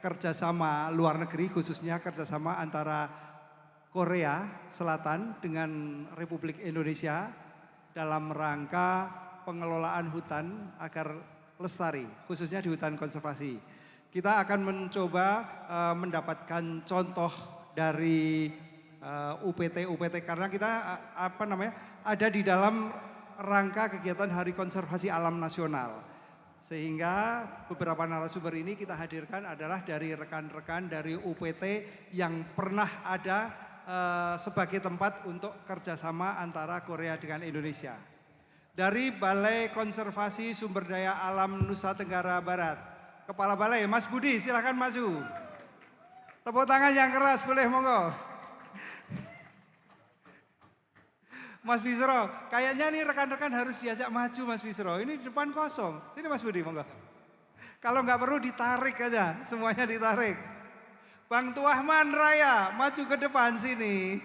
kerjasama luar negeri, khususnya kerjasama antara Korea Selatan dengan Republik Indonesia dalam rangka pengelolaan hutan agar lestari, khususnya di hutan konservasi. Kita akan mencoba mendapatkan contoh dari UPT karena kita ada di dalam rangka kegiatan Hari Konservasi Alam Nasional. Sehingga beberapa narasumber ini kita hadirkan adalah dari rekan-rekan dari UPT yang pernah ada sebagai tempat untuk kerjasama antara Korea dengan Indonesia. Dari Balai Konservasi Sumber Daya Alam Nusa Tenggara Barat, Kepala Balai Mas Budi, silakan maju. Tepuk tangan yang keras boleh, monggo. Mas Fisro, kayaknya nih rekan-rekan harus diajak maju Mas Fisro. Ini depan kosong. Sini Mas Budi, monggo. Kalau nggak perlu ditarik aja, semuanya ditarik. Bang Tuahman Raya, maju ke depan sini.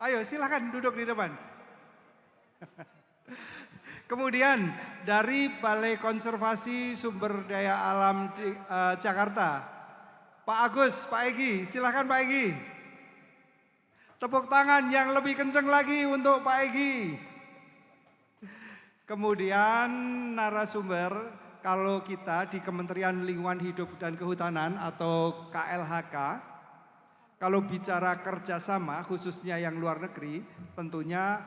Ayo silakan duduk di depan. Kemudian dari Balai Konservasi Sumber Daya Alam di Jakarta, Pak Agus, Pak Egi, silakan Pak Egi. Tepuk tangan yang lebih kencang lagi untuk Pak Egi. Kemudian narasumber, kalau kita di Kementerian Lingkungan Hidup dan Kehutanan atau KLHK, kalau bicara kerjasama khususnya yang luar negeri, tentunya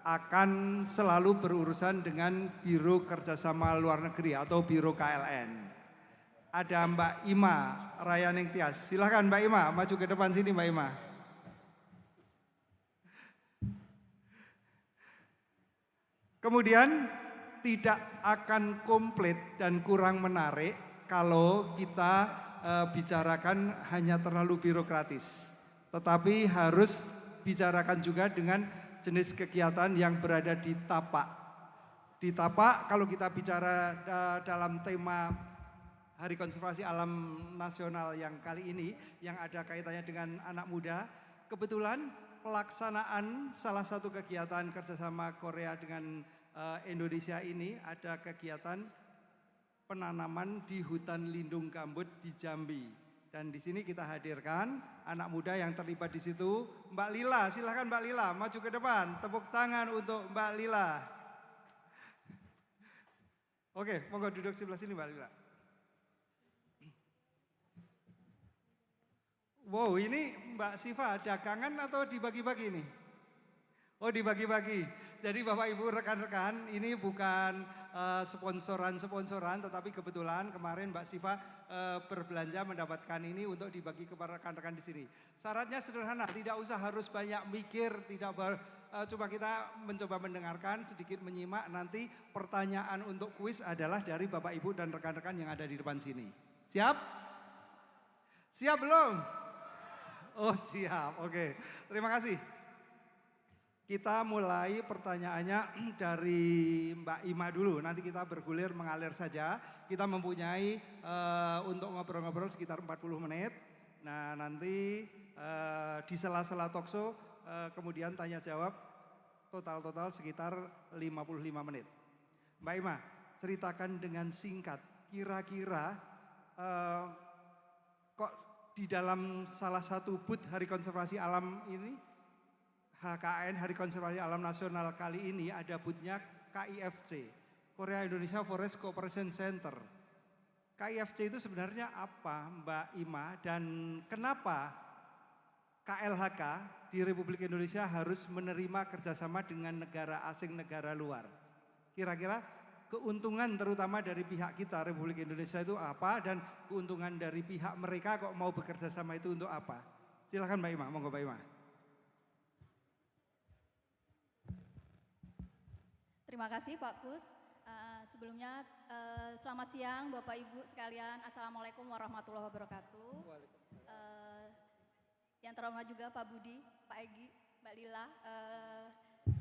akan selalu berurusan dengan Biro Kerjasama Luar Negeri atau Biro KLN. Ada Mbak Ima Rayaning Tias, silakan Mbak Ima, maju ke depan sini Mbak Ima. Kemudian tidak akan komplit dan kurang menarik kalau kita bicarakan hanya terlalu birokratis. Tetapi harus bicarakan juga dengan jenis kegiatan yang berada di tapak. Di tapak kalau kita bicara dalam tema Hari Konservasi Alam Nasional yang kali ini, yang ada kaitannya dengan anak muda, kebetulan pelaksanaan salah satu kegiatan kerjasama Korea dengan Indonesia ini ada kegiatan penanaman di hutan lindung gambut di Jambi. Dan di sini kita hadirkan anak muda yang terlibat di situ. Mbak Lila, silakan Mbak Lila maju ke depan. Tepuk tangan untuk Mbak Lila. Oke, monggo duduk sebelah sini Mbak Lila. Wow, ini Mbak Siva dagangan atau dibagi-bagi nih? Oh, dibagi-bagi. Jadi Bapak Ibu rekan-rekan, ini bukan sponsoran, tetapi kebetulan kemarin Mbak Siva berbelanja mendapatkan ini untuk dibagi kepada rekan-rekan di sini. Syaratnya sederhana, tidak usah harus banyak mikir, cuma kita mencoba mendengarkan, sedikit menyimak. Nanti pertanyaan untuk kuis adalah dari Bapak Ibu dan rekan-rekan yang ada di depan sini. Siap? Siap belum? Oh siap, oke. Terima kasih. Kita mulai pertanyaannya dari Mbak Ima dulu, nanti kita bergulir mengalir saja. Kita mempunyai untuk ngobrol-ngobrol sekitar 40 menit. Nah nanti di sela-sela talkshow kemudian tanya jawab total sekitar 55 menit. Mbak Ima, ceritakan dengan singkat, kira-kira kok di dalam salah satu booth Hari Konservasi Alam ini, HKN Hari Konservasi Alam Nasional kali ini ada booth-nya KIFC, Korea Indonesia Forest Cooperation Center. KIFC itu sebenarnya apa Mbak Ima dan kenapa KLHK di Republik Indonesia harus menerima kerjasama dengan negara asing, negara luar? Kira-kira keuntungan terutama dari pihak kita Republik Indonesia itu apa dan keuntungan dari pihak mereka kok mau bekerja sama itu untuk apa? Silakan Mbak Ima, monggo Mbak Ima. Terima kasih Pak Kus. Sebelumnya selamat siang Bapak Ibu sekalian. Assalamualaikum warahmatullahi wabarakatuh. Yang terhormat juga Pak Budi, Pak Egi, Mbak Lila,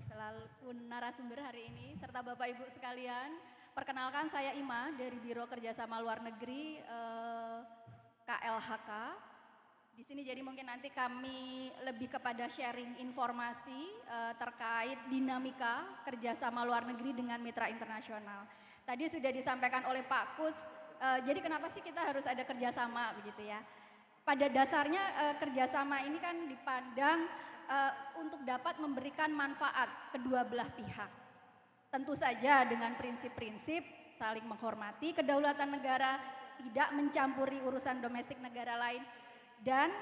selaku narasumber hari ini, serta Bapak Ibu sekalian. Perkenalkan saya Ima dari Biro Kerjasama Luar Negeri KLHK. Di sini jadi mungkin nanti kami lebih kepada sharing informasi terkait dinamika kerjasama luar negeri dengan mitra internasional. Tadi sudah disampaikan oleh Pak Kus jadi kenapa sih kita harus ada kerjasama begitu ya? Pada dasarnya kerjasama ini kan dipandang untuk dapat memberikan manfaat kedua belah pihak. Tentu saja dengan prinsip-prinsip saling menghormati kedaulatan negara, tidak mencampuri urusan domestik negara lain, dan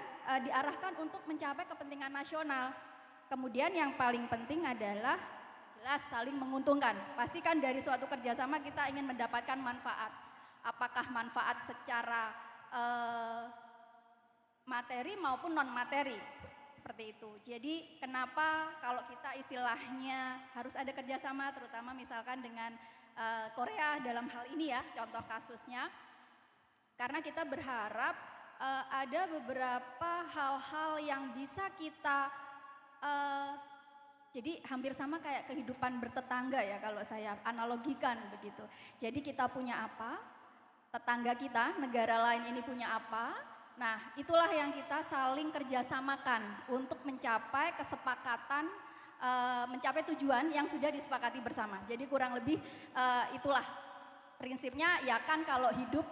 diarahkan untuk mencapai kepentingan nasional. Kemudian yang paling penting adalah jelas saling menguntungkan. Pastikan dari suatu kerjasama kita ingin mendapatkan manfaat. Apakah manfaat secara materi maupun non materi, seperti itu. Jadi kenapa kalau kita istilahnya harus ada kerjasama, terutama misalkan dengan Korea dalam hal ini ya, contoh kasusnya, karena kita berharap ada beberapa hal-hal yang bisa kita jadi hampir sama kayak kehidupan bertetangga ya kalau saya analogikan begitu. Jadi kita punya apa, tetangga kita, negara lain ini punya apa. Nah itulah yang kita saling kerjasamakan untuk mencapai kesepakatan, mencapai tujuan yang sudah disepakati bersama. Jadi kurang lebih itulah prinsipnya ya kan kalau hidup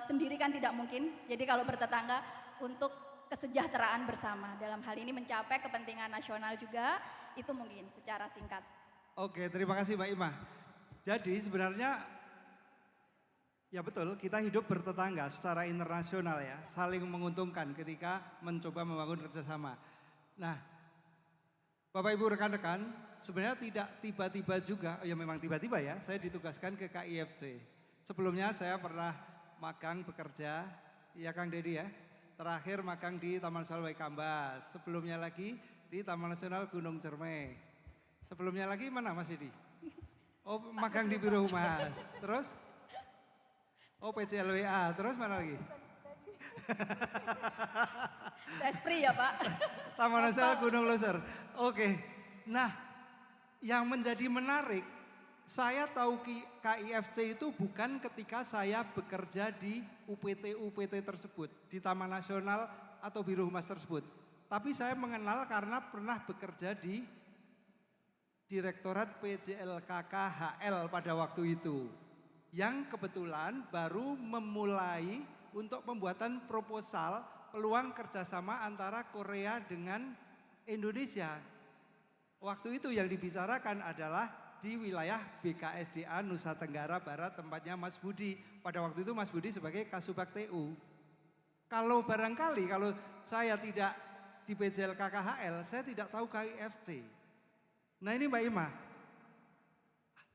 sendiri kan tidak mungkin. Jadi kalau bertetangga untuk kesejahteraan bersama. Dalam hal ini mencapai kepentingan nasional juga, itu mungkin secara singkat. Oke, terima kasih Mbak Ima. Jadi sebenarnya ya betul, kita hidup bertetangga secara internasional ya, saling menguntungkan ketika mencoba membangun kerjasama. Nah, Bapak Ibu rekan-rekan, sebenarnya tidak tiba-tiba juga, ya memang tiba-tiba ya, saya ditugaskan ke KIFC. Sebelumnya saya pernah magang bekerja, ya Kang Dedi ya, terakhir magang di Taman Nasional Waikambas, sebelumnya lagi di Taman Nasional Gunung Cermai. Sebelumnya lagi mana Mas Dedi? Oh magang di Biro Humas, terus? Oh PCLWA, terus mana lagi? Sespri ya Pak. Taman Nasional Gunung Loser. Oke, nah yang menjadi menarik, saya tahu KIFC itu bukan ketika saya bekerja di UPT-UPT tersebut, di Taman Nasional atau Biro Humas tersebut. Tapi saya mengenal karena pernah bekerja di Direktorat PJLKK-HL pada waktu itu. Yang kebetulan baru memulai untuk pembuatan proposal peluang kerjasama antara Korea dengan Indonesia. Waktu itu yang dibicarakan adalah di wilayah BKSDA Nusa Tenggara Barat tempatnya Mas Budi. Pada waktu itu Mas Budi sebagai Kasubag TU. Kalau barangkali kalau saya tidak di PJL KKHL, saya tidak tahu KIFC. Nah ini Mbak Ima,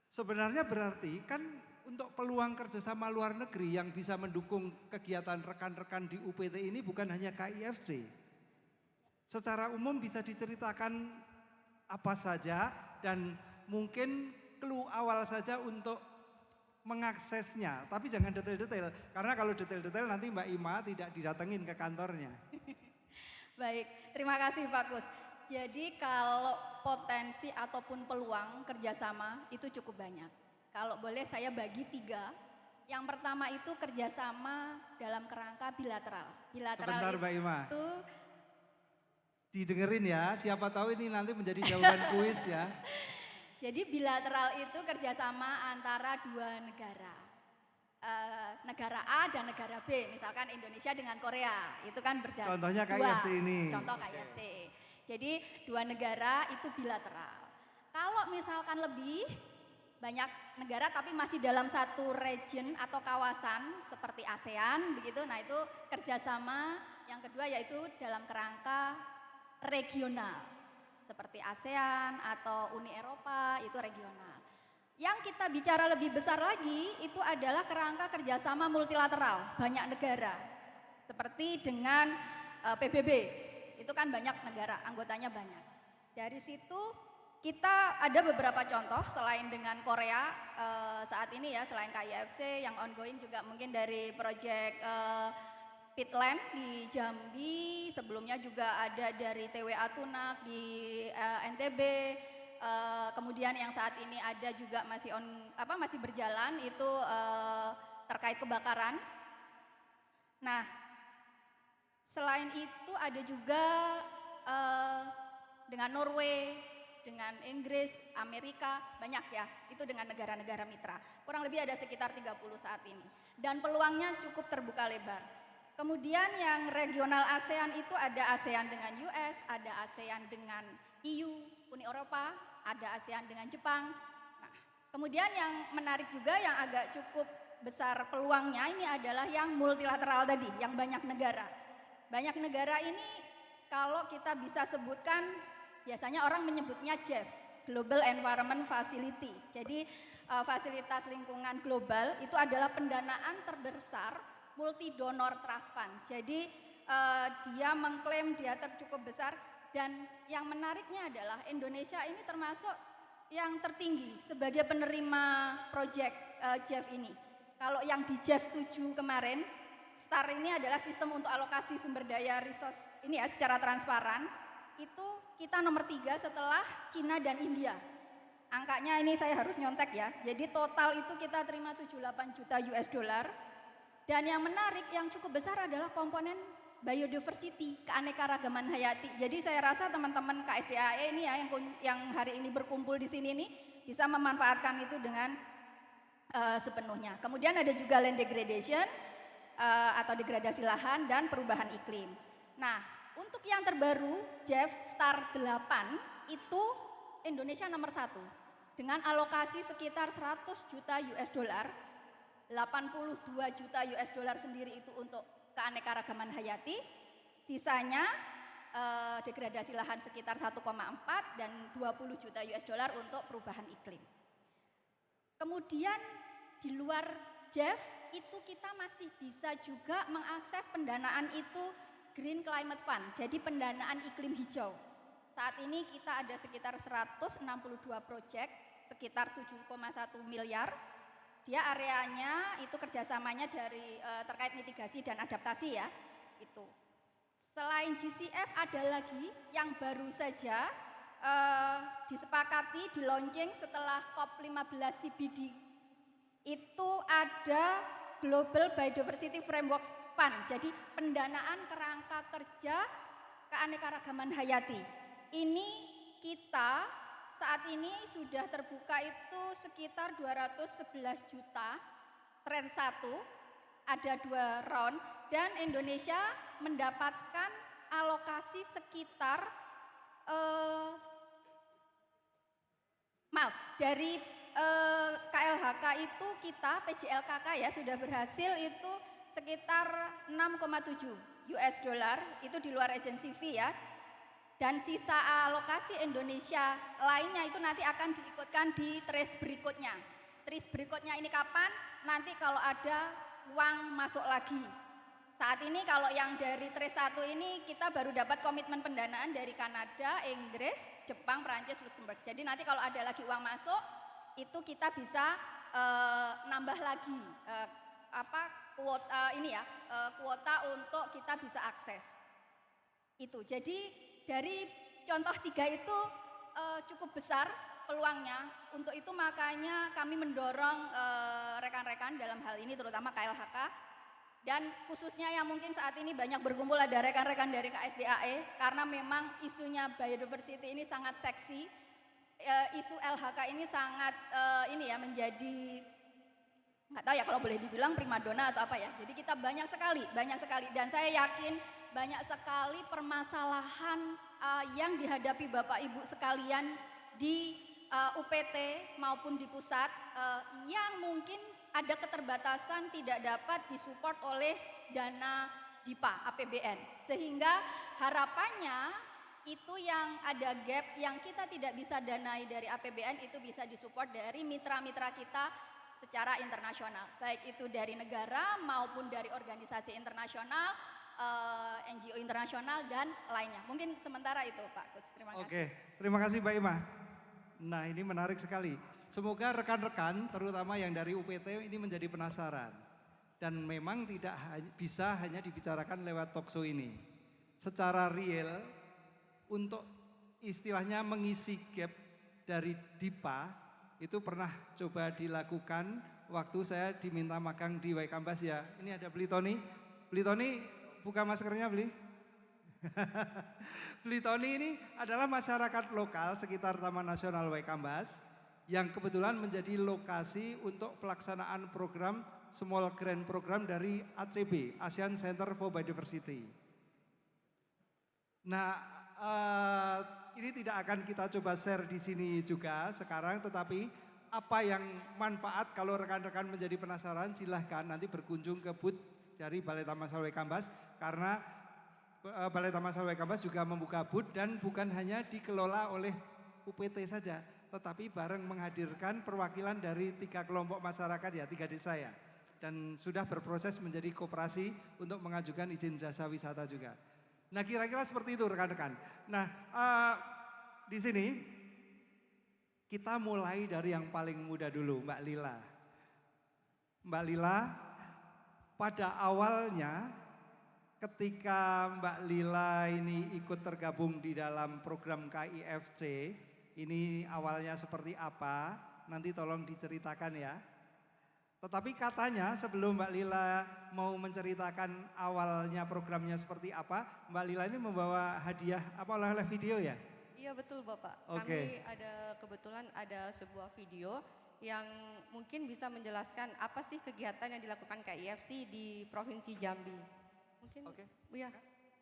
sebenarnya berarti kan untuk peluang kerjasama luar negeri yang bisa mendukung kegiatan rekan-rekan di UPT ini bukan hanya KIFC. Secara umum bisa diceritakan apa saja dan mungkin clue awal saja untuk mengaksesnya. Tapi jangan detail-detail, karena kalau detail-detail nanti Mbak Ima tidak didatengin ke kantornya. Baik, terima kasih Pak Kus. Jadi kalau potensi ataupun peluang kerjasama itu cukup banyak. Kalau boleh saya bagi 3. Yang pertama itu kerjasama dalam kerangka bilateral. Bilateral Sebentar Mbak Ima. Itu didengerin ya, siapa tahu ini nanti menjadi jawaban kuis ya. Jadi bilateral itu kerjasama antara 2 negara. Negara A dan negara B, misalkan Indonesia dengan Korea, itu kan berjalan. Contohnya KIFC ini. Contoh KIFC. Jadi 2 negara itu bilateral. Kalau misalkan lebih banyak negara tapi masih dalam satu region atau kawasan seperti ASEAN begitu, nah itu kerjasama yang kedua yaitu dalam kerangka regional seperti ASEAN atau Uni Eropa, itu regional. Yang kita bicara lebih besar lagi itu adalah kerangka kerjasama multilateral, banyak negara. Seperti dengan PBB, itu kan banyak negara, anggotanya banyak. Dari situ kita ada beberapa contoh selain dengan Korea saat ini ya, selain KIFC yang ongoing juga mungkin dari proyek Pitland di Jambi, sebelumnya juga ada dari TWA Tunak di NTB, kemudian yang saat ini ada juga masih berjalan itu terkait kebakaran. Nah, selain itu ada juga dengan Norway, dengan Inggris, Amerika, banyak ya, itu dengan negara-negara mitra. Kurang lebih ada sekitar 30 saat ini. Dan peluangnya cukup terbuka lebar. Kemudian yang regional ASEAN itu ada ASEAN dengan US, ada ASEAN dengan EU, Uni Eropa, ada ASEAN dengan Jepang. Nah, kemudian yang menarik juga yang agak cukup besar peluangnya ini adalah yang multilateral tadi, yang banyak negara. Banyak negara ini kalau kita bisa sebutkan, biasanya orang menyebutnya GEF, Global Environment Facility. Jadi fasilitas lingkungan global itu adalah pendanaan terbesar multi donor trust fund. Jadi dia mengklaim dia cukup besar, dan yang menariknya adalah Indonesia ini termasuk yang tertinggi sebagai penerima proyek GEF ini. Kalau yang di JEF 7 kemarin, STAR ini adalah sistem untuk alokasi sumber daya resource ini ya secara transparan, itu kita nomor 3 setelah Cina dan India. Angkanya ini saya harus nyontek ya, jadi total itu kita terima 78 juta US dollar. Dan yang menarik, yang cukup besar adalah komponen biodiversity, keanekaragaman hayati. Jadi saya rasa teman-teman KSDAE ini ya yang hari ini berkumpul di sini nih bisa memanfaatkan itu dengan sepenuhnya. Kemudian ada juga land degradation atau degradasi lahan dan perubahan iklim. Nah, untuk yang terbaru JEF STAR 8 itu Indonesia nomor 1 dengan alokasi sekitar 100 juta US dollar, 82 juta US dollar sendiri itu untuk keanekaragaman hayati, sisanya degradasi lahan sekitar 1,4 dan 20 juta US dollar untuk perubahan iklim. Kemudian di luar JEF itu kita masih bisa juga mengakses pendanaan itu Green Climate Fund, jadi pendanaan iklim hijau. Saat ini kita ada sekitar 162 proyek, sekitar 7,1 miliar. Dia areanya itu kerjasamanya dari terkait mitigasi dan adaptasi ya, itu. Selain GCF ada lagi yang baru saja disepakati, di launching setelah COP15 CBD. Itu ada Global Biodiversity Framework Fund, jadi pendanaan kerangka kerja keanekaragaman hayati. Ini kita saat ini sudah terbuka itu sekitar 211 juta, tren 1, ada 2 round, dan Indonesia mendapatkan alokasi sekitar dari KLHK itu kita PJLKK ya sudah berhasil itu sekitar 6,7 US dollar, itu di luar agensi fee ya. Dan sisa alokasi Indonesia lainnya itu nanti akan diikutkan di trace berikutnya. Trace berikutnya ini kapan? Nanti kalau ada uang masuk lagi. Saat ini kalau yang dari trace 1 ini kita baru dapat komitmen pendanaan dari Kanada, Inggris, Jepang, Perancis, Luxembourg. Jadi nanti kalau ada lagi uang masuk, itu kita bisa nambah lagi kuota untuk kita bisa akses. Itu. Jadi dari contoh 3 itu cukup besar peluangnya. Untuk itu makanya kami mendorong rekan-rekan dalam hal ini terutama KLHK, dan khususnya yang mungkin saat ini banyak berkumpul ada rekan-rekan dari KSDAE karena memang isunya biodiversity ini sangat seksi. Isu LHK ini sangat menjadi, nggak tahu ya kalau boleh dibilang primadona atau apa ya. Jadi kita banyak sekali, dan saya yakin banyak sekali permasalahan yang dihadapi Bapak Ibu sekalian di UPT maupun di pusat yang mungkin ada keterbatasan tidak dapat disupport oleh dana DIPA APBN, sehingga harapannya itu yang ada gap yang kita tidak bisa danai dari APBN itu bisa disupport dari mitra-mitra kita secara internasional, baik itu dari negara maupun dari organisasi internasional, NGO internasional dan lainnya. Mungkin sementara itu Pak Kus, terima kasih. Oke, terima kasih Mbak Ima. Nah ini menarik sekali. Semoga rekan-rekan terutama yang dari UPT ini menjadi penasaran. Dan memang tidak bisa hanya dibicarakan lewat talkshow ini. Secara real untuk istilahnya mengisi gap dari DIPA itu pernah coba dilakukan waktu saya diminta magang di Waikambas ya. Ini ada Beli Tony. Beli Tony buka maskernya Beli. Blitoni ini adalah masyarakat lokal sekitar Taman Nasional Waikambas yang kebetulan menjadi lokasi untuk pelaksanaan program Small Grant Program dari ACB, Asian Center for Biodiversity. Nah, ini tidak akan kita coba share di sini juga sekarang, tetapi apa yang manfaat kalau rekan-rekan menjadi penasaran, silahkan nanti berkunjung ke booth dari Balai Taman Nasional Waikambas, karena Balai Taman Nasional Waikambas juga membuka booth dan bukan hanya dikelola oleh UPT saja, tetapi bareng menghadirkan perwakilan dari 3 kelompok masyarakat ya, 3 desa ya, dan sudah berproses menjadi koperasi untuk mengajukan izin jasa wisata juga. Nah, kira-kira seperti itu rekan-rekan. Nah, di sini kita mulai dari yang paling muda dulu, Mbak Lila. Mbak Lila, pada awalnya ketika Mbak Lila ini ikut tergabung di dalam program KIFC, ini awalnya seperti apa? Nanti tolong diceritakan ya. Tetapi katanya sebelum Mbak Lila mau menceritakan awalnya programnya seperti apa, Mbak Lila ini membawa hadiah apa oleh video ya? Iya betul Bapak. Oke. Kami kebetulan ada sebuah video yang mungkin bisa menjelaskan apa sih kegiatan yang dilakukan KIFC di Provinsi Jambi. Mungkin Oke. ya,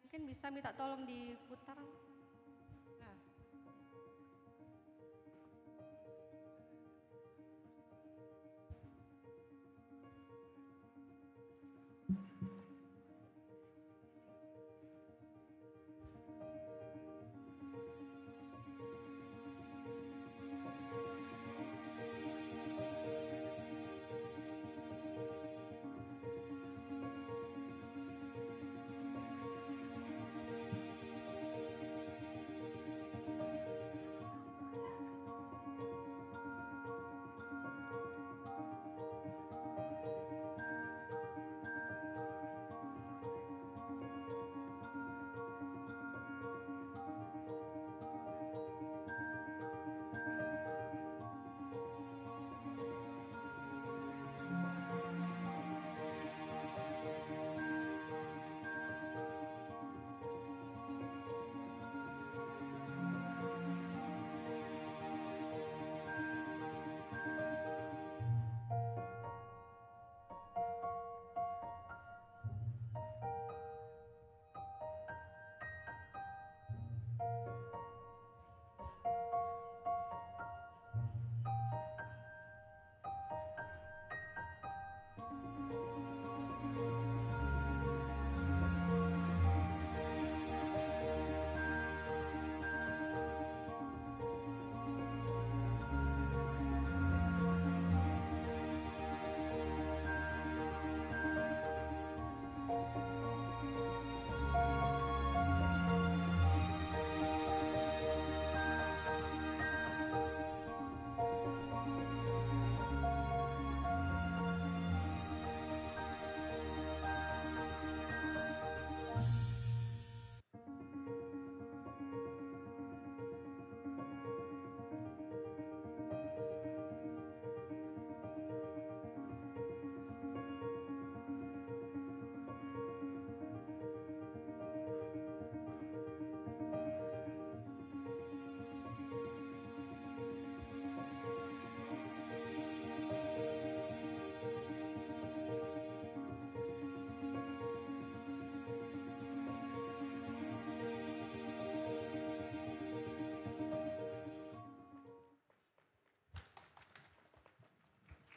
mungkin bisa minta tolong diputar. Nah,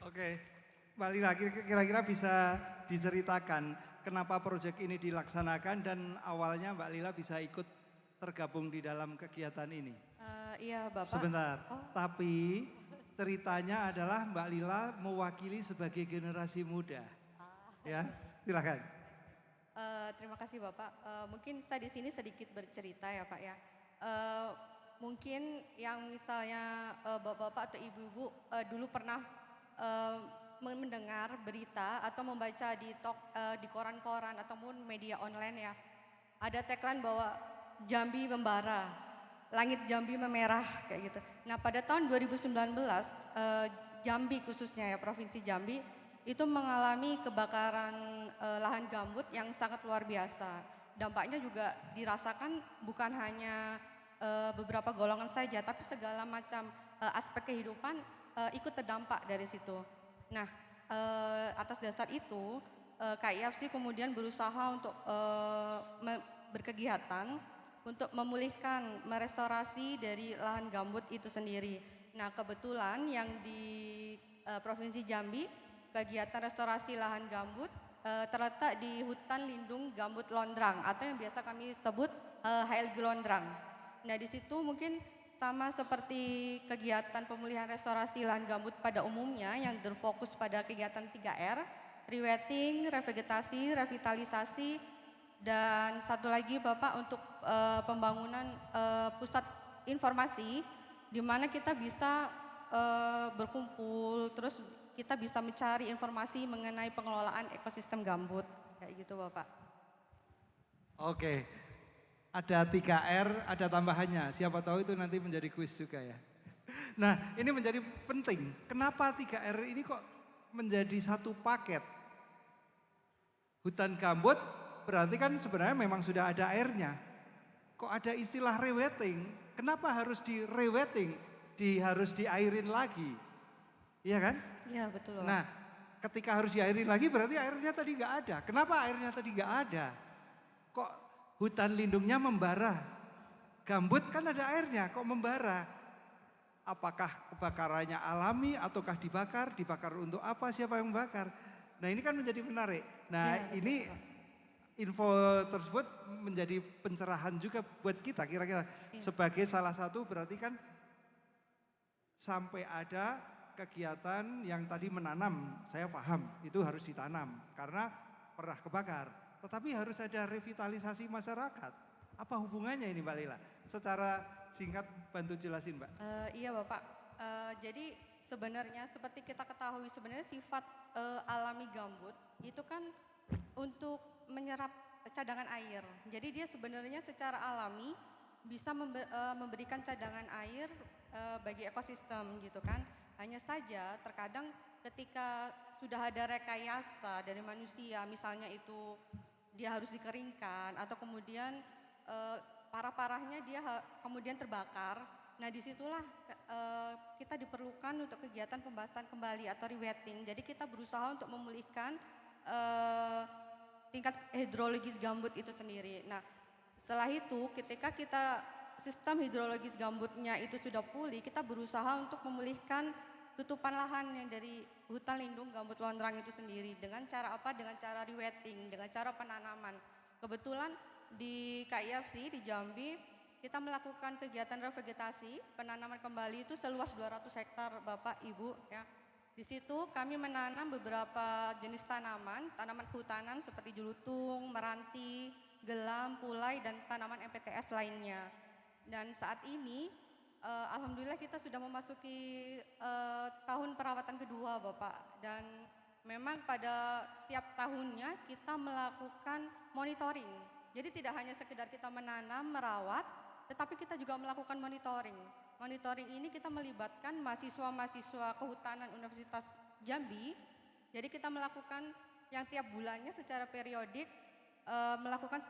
Oke, Mbak Lila, kira-kira bisa diceritakan kenapa proyek ini dilaksanakan dan awalnya Mbak Lila bisa ikut tergabung di dalam kegiatan ini? iya Bapak. Sebentar, Oh, tapi ceritanya adalah Mbak Lila mewakili sebagai generasi muda. Ya, silakan. terima kasih Bapak. Mungkin saya di sini sedikit bercerita ya Pak ya. Eh, Mungkin yang misalnya bapak-bapak atau ibu-ibu dulu pernah mendengar berita atau membaca di koran-koran ataupun media online ya. Ada tagline bahwa Jambi membara, langit Jambi memerah kayak gitu. Nah pada tahun 2019 Jambi khususnya ya Provinsi Jambi itu mengalami kebakaran lahan gambut yang sangat luar biasa. dampaknya juga dirasakan bukan hanya beberapa golongan saja, tapi segala macam aspek kehidupan ikut terdampak dari situ. Nah, atas dasar itu KIFC kemudian berusaha untuk berkegiatan untuk memulihkan, merestorasi dari lahan gambut itu sendiri. Nah, kebetulan yang di Provinsi Jambi, kegiatan restorasi lahan gambut terletak di Hutan Lindung Gambut Londrang atau yang biasa kami sebut HLG Londrang. Nah, di situ mungkin sama seperti kegiatan pemulihan restorasi lahan gambut pada umumnya yang berfokus pada kegiatan 3R, rewetting, revegetasi, revitalisasi, dan satu lagi Bapak untuk pembangunan pusat informasi di mana kita bisa berkumpul, terus kita bisa mencari informasi mengenai pengelolaan ekosistem gambut, kayak gitu Bapak. Oke, ada 3R, ada tambahannya. Siapa tahu itu nanti menjadi kuis juga ya. Nah, ini menjadi penting. Kenapa 3R ini kok menjadi satu paket? Hutan gambut berarti kan sebenarnya memang sudah ada airnya. Kok ada istilah rewetting? Kenapa harus di rewetting? Harus diairin lagi. Iya kan? Iya betul Bapak. Nah, ketika harus diairin lagi berarti airnya tadi nggak ada. Kenapa airnya tadi nggak ada? Kok hutan lindungnya membara? Gambut kan ada airnya, kok membara? Apakah kebakarannya alami ataukah dibakar? Dibakar untuk apa? Siapa yang membakar? Nah, ini kan menjadi menarik. Nah, Ya, betul, ini Pak. info tersebut menjadi pencerahan juga buat kita kira-kira. Sebagai salah satu berarti kan sampai ada kegiatan yang tadi menanam, saya paham itu harus ditanam karena pernah kebakar. Tetapi harus ada revitalisasi masyarakat. Apa hubungannya ini Mbak Lila? Secara singkat bantu jelasin Mbak. Iya Bapak, jadi sebenarnya seperti kita ketahui sebenarnya sifat alami gambut itu kan untuk menyerap cadangan air. Jadi dia sebenarnya secara alami bisa memberikan cadangan air bagi ekosistem gitu kan. Hanya saja terkadang ketika sudah ada rekayasa dari manusia, misalnya itu dia harus dikeringkan atau kemudian parah-parahnya dia kemudian terbakar. Nah disitulah kita diperlukan untuk kegiatan pembahasan kembali atau rewetting. Jadi kita berusaha untuk memulihkan tingkat hidrologis gambut itu sendiri. Nah setelah itu ketika kita sistem hidrologis gambutnya itu sudah pulih, kita berusaha untuk memulihkan tutupan lahan yang dari hutan lindung gambut londrang itu sendiri. Dengan cara apa? Dengan cara rewetting, dengan cara penanaman. Kebetulan di KIFC di Jambi kita melakukan kegiatan revegetasi, penanaman kembali itu seluas 200 hektar Bapak Ibu ya. Di situ kami menanam beberapa jenis tanaman, tanaman kehutanan seperti julutung, meranti, gelam, pulai dan tanaman MPTS lainnya. Dan saat ini alhamdulillah kita sudah memasuki tahun perawatan kedua Bapak, dan memang pada tiap tahunnya kita melakukan monitoring. Jadi tidak hanya sekedar kita menanam, merawat, tetapi kita juga melakukan monitoring. Monitoring ini kita melibatkan mahasiswa-mahasiswa kehutanan Universitas Jambi. Jadi kita melakukan yang tiap bulannya secara periodik melakukan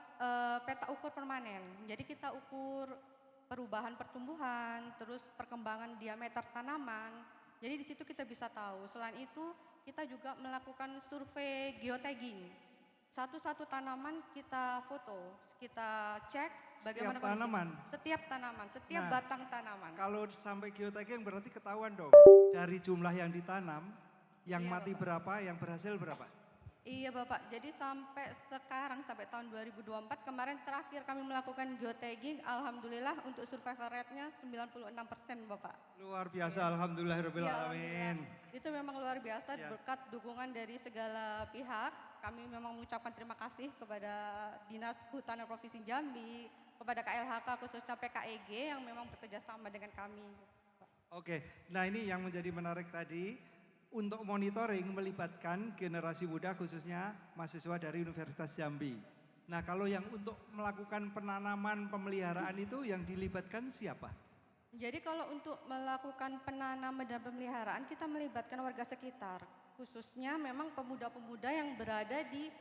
peta ukur permanen. Jadi kita ukur perubahan pertumbuhan, terus perkembangan diameter tanaman. Jadi di situ kita bisa tahu. Selain itu, kita juga melakukan survei geotagging. Satu-satu tanaman kita foto, kita cek bagaimana Setiap tanaman? Setiap tanaman, setiap Nah, batang tanaman. Kalau sampai geotagging berarti ketahuan dong dari jumlah yang ditanam, yang Iya, mati Bapak. berapa, yang berhasil berapa. Iya Bapak, jadi sampai sekarang, sampai tahun 2024 kemarin terakhir kami melakukan geotagging, alhamdulillah untuk survival rate-nya 96% Bapak. Luar biasa, alhamdulillahirabbil Iya, alamin. alhamdulillah. Itu memang luar biasa Ya. berkat dukungan dari segala pihak. Kami memang mengucapkan terima kasih kepada Dinas Kehutanan Provinsi Jambi, kepada KLHK khususnya PKEG yang memang bekerja sama dengan kami. Oke, nah ini yang menjadi menarik tadi. Untuk monitoring melibatkan generasi muda khususnya mahasiswa dari Universitas Jambi. Nah kalau yang untuk melakukan penanaman pemeliharaan itu yang dilibatkan siapa? Jadi kalau untuk melakukan penanaman dan pemeliharaan kita melibatkan warga sekitar, khususnya memang pemuda-pemuda yang berada di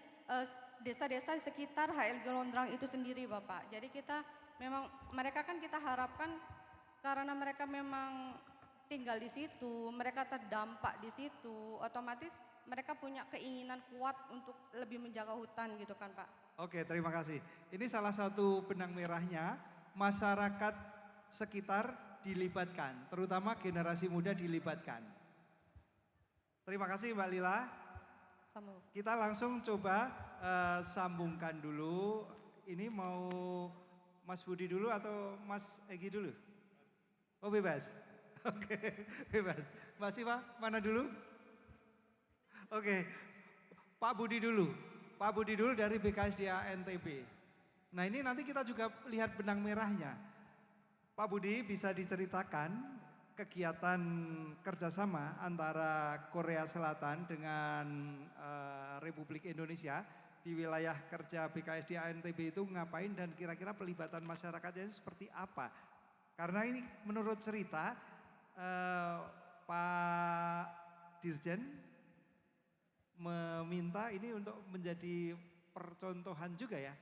desa-desa di sekitar HLG Londrang itu sendiri Bapak. Jadi kita memang mereka kan kita harapkan karena mereka memang tinggal di situ, mereka terdampak di situ, otomatis mereka punya keinginan kuat untuk lebih menjaga hutan gitu kan Pak. Oke, terima kasih. Ini salah satu benang merahnya, masyarakat sekitar dilibatkan, terutama generasi muda dilibatkan. Terima kasih Mbak Lila. Sama. Kita langsung coba sambungkan dulu. Ini mau Mas Budi dulu atau Mas Egi dulu? Oh bebas. Oke, bebas. Mbak Siva, mana dulu? Oke, Pak Budi dulu. Pak Budi dulu dari BKSDA NTB. Nah ini nanti kita juga lihat benang merahnya. Pak Budi bisa diceritakan kegiatan kerjasama antara Korea Selatan dengan Republik Indonesia di wilayah kerja BKSDA NTB itu ngapain dan kira-kira pelibatan masyarakatnya itu seperti apa? Karena ini menurut cerita Pak Dirjen meminta ini untuk menjadi percontohan juga ya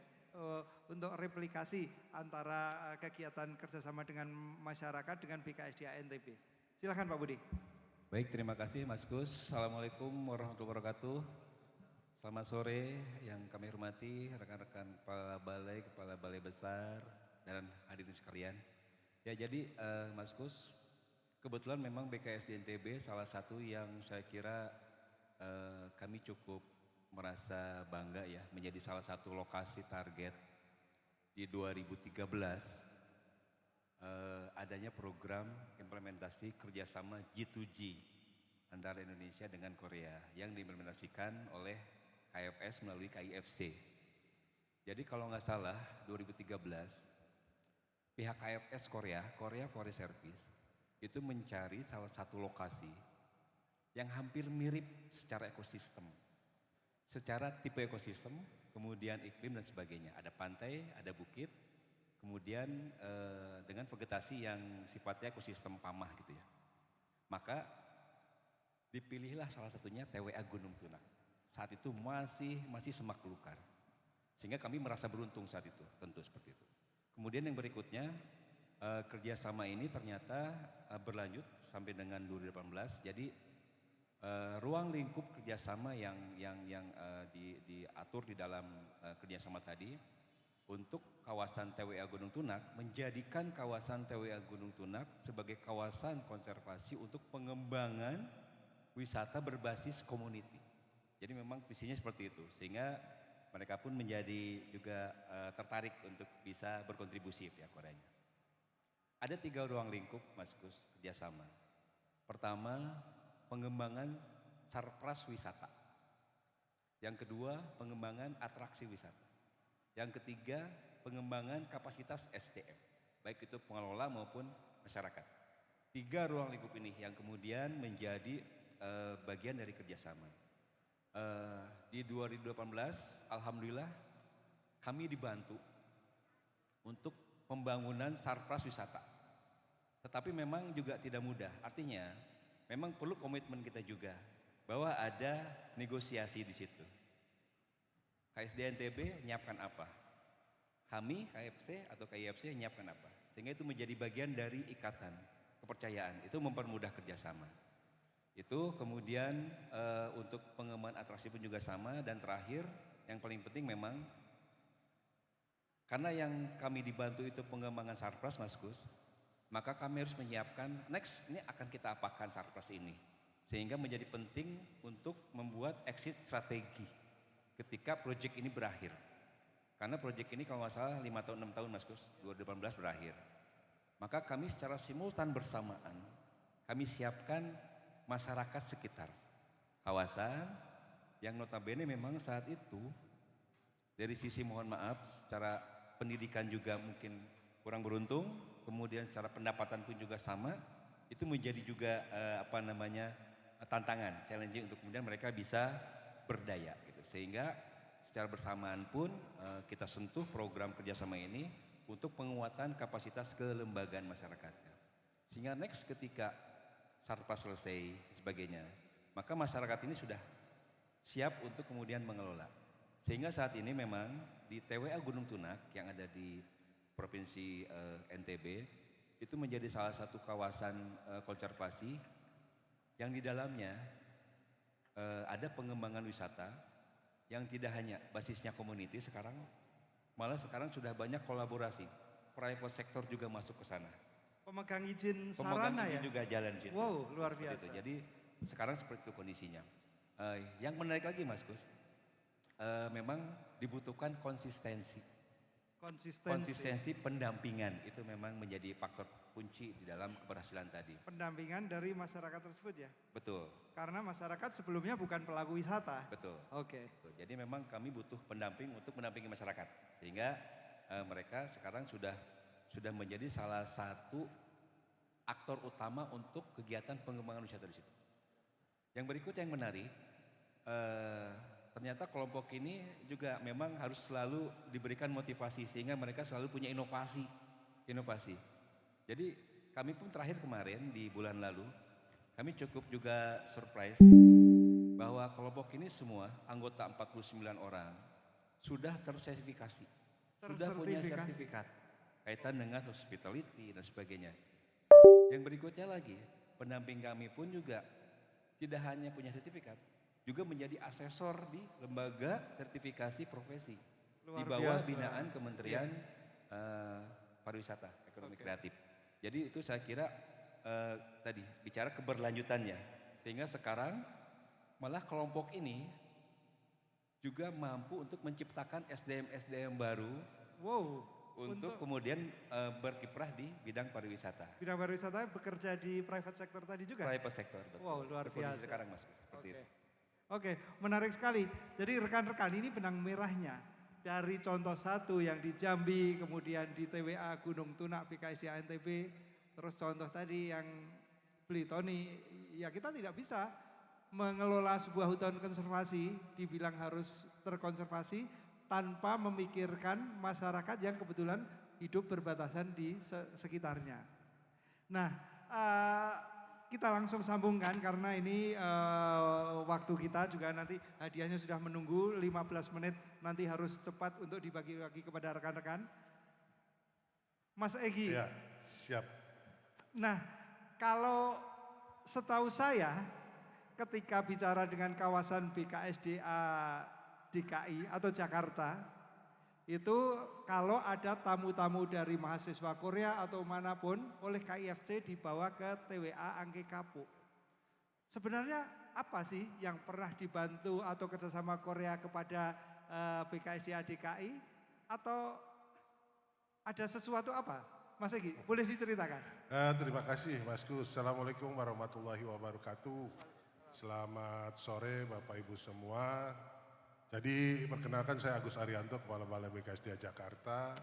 untuk replikasi antara kegiatan kerjasama dengan masyarakat dengan BKSDA NTB. Silakan Pak Budi. Baik, terima kasih Mas Gus. Assalamualaikum warahmatullahi wabarakatuh. Selamat sore yang kami hormati rekan-rekan kepala balai besar dan hadirin sekalian. Ya jadi Mas Gus, kebetulan memang BKSDA NTB salah satu yang saya kira kami cukup merasa bangga ya menjadi salah satu lokasi target di 2013 adanya program implementasi kerjasama G2G antara Indonesia dengan Korea yang diimplementasikan oleh KFS melalui KIFC. Jadi kalau nggak salah 2013 pihak KFS Korea Forest Service itu mencari salah satu lokasi yang hampir mirip secara ekosistem. Secara tipe ekosistem, kemudian iklim dan sebagainya. Ada pantai, ada bukit, kemudian dengan vegetasi yang sifatnya ekosistem pamah gitu ya. Maka dipilihlah salah satunya TWA Gunung Tunak. Saat itu masih semak belukar. Sehingga kami merasa beruntung saat itu, tentu seperti itu. Kemudian yang berikutnya, kerjasama ini ternyata berlanjut sampai dengan 2018. Jadi ruang lingkup kerjasama yang diatur di dalam kerjasama tadi untuk kawasan TWA Gunung Tunak menjadikan kawasan TWA Gunung Tunak sebagai kawasan konservasi untuk pengembangan wisata berbasis community. Jadi memang visinya seperti itu sehingga mereka pun menjadi juga tertarik untuk bisa berkontribusi pihak Koreanya. Ada 3 ruang lingkup Mas Gus kerjasama. Pertama, pengembangan sarpras wisata. Yang kedua, pengembangan atraksi wisata. Yang ketiga, pengembangan kapasitas SDM, baik itu pengelola maupun masyarakat. 3 ruang lingkup ini yang kemudian menjadi bagian dari kerjasama. Di 2018, alhamdulillah kami dibantu untuk pembangunan sarpras wisata. Tetapi memang juga tidak mudah, artinya memang perlu komitmen kita juga bahwa ada negosiasi di situ. KSDA NTB menyiapkan apa? Kami KFC atau KIFC menyiapkan apa? Sehingga itu menjadi bagian dari ikatan kepercayaan. Itu mempermudah kerjasama. Itu kemudian untuk pengembangan atraksi pun juga sama. Dan terakhir yang paling penting memang karena yang kami dibantu itu pengembangan sarpras Mas Gus, maka kami harus menyiapkan next ini akan kita apakan sarpras ini. Sehingga menjadi penting untuk membuat exit strategi ketika proyek ini berakhir. Karena proyek ini kalau nggak salah 5 tahun 6 tahun Mas Gus, 2018 berakhir. Maka kami secara simultan bersamaan kami siapkan masyarakat sekitar kawasan yang notabene memang saat itu dari sisi mohon maaf secara pendidikan juga mungkin kurang beruntung, kemudian secara pendapatan pun juga sama, itu menjadi juga tantangan, challenging untuk kemudian mereka bisa berdaya gitu. Sehingga secara bersamaan pun kita sentuh program kerjasama ini untuk penguatan kapasitas kelembagaan masyarakatnya. Sehingga next ketika sarpras selesai sebagainya, maka masyarakat ini sudah siap untuk kemudian mengelola. Sehingga saat ini memang di TWA Gunung Tunak yang ada di Provinsi NTB itu menjadi salah satu kawasan konservasi yang di dalamnya ada pengembangan wisata yang tidak hanya basisnya community sekarang, malah sekarang sudah banyak kolaborasi. Private sector juga masuk ke sana. Pemegang izin Pemegang sarana izin ya? juga jalan di situ. Wow, luar Seperti biasa. itu. Jadi sekarang seperti itu kondisinya. Yang menarik lagi Mas Gus, memang dibutuhkan konsistensi. Konsistensi pendampingan itu memang menjadi faktor kunci di dalam keberhasilan tadi. Pendampingan dari masyarakat tersebut ya? Betul, Karena masyarakat sebelumnya bukan pelaku wisata. betul. Oke. Betul. Jadi memang kami butuh pendamping untuk mendampingi masyarakat, sehingga mereka sekarang sudah menjadi salah satu aktor utama untuk kegiatan pengembangan wisata di situ. Yang berikut yang menarik, ternyata kelompok ini juga memang harus selalu diberikan motivasi sehingga mereka selalu punya inovasi. Jadi kami pun terakhir kemarin di bulan lalu, kami cukup juga surprise bahwa kelompok ini semua anggota 49 orang sudah tersertifikasi, sudah punya sertifikat kaitan dengan hospitality dan sebagainya. Yang berikutnya lagi, pendamping kami pun juga tidak hanya punya sertifikat, juga menjadi asesor di lembaga sertifikasi profesi Luar di bawah biasa. binaan Kementerian Pariwisata, Ekonomi Kreatif. Jadi itu saya kira tadi bicara keberlanjutannya, sehingga sekarang malah kelompok ini juga mampu untuk menciptakan SDM baru Wow. untuk kemudian berkiprah di bidang pariwisata. Bidang pariwisata bekerja di private sector tadi juga? Private sector, betul. Wow, luar Itu kondisi biasa. sekarang Mas, seperti itu. Oke, menarik sekali. Jadi rekan-rekan ini benang merahnya dari contoh satu yang di Jambi, kemudian di TWA Gunung Tunak PKSD NTB, terus contoh tadi yang Blitoni, ya kita tidak bisa mengelola sebuah hutan konservasi dibilang harus terkonservasi tanpa memikirkan masyarakat yang kebetulan hidup berbatasan di sekitarnya. Nah, kita langsung sambungkan karena ini waktu kita juga nanti hadiahnya sudah menunggu 15 menit, nanti harus cepat untuk dibagi-bagi kepada rekan-rekan. Mas Egi. Ya, siap. Nah, kalau setahu saya ketika bicara dengan kawasan BKSDA DKI atau Jakarta, itu kalau ada tamu-tamu dari mahasiswa Korea atau manapun oleh KIFC dibawa ke TWA Angke Kapuk. Sebenarnya apa sih yang pernah dibantu atau kerjasama Korea kepada BKSDA DKI atau ada sesuatu apa? Mas Egi, boleh diceritakan? Terima kasih Mas Gus. Assalamualaikum warahmatullahi wabarakatuh. Selamat sore Bapak Ibu semua. Jadi perkenalkan saya Agus Arianto, Kepala Balai BKSDA Jakarta.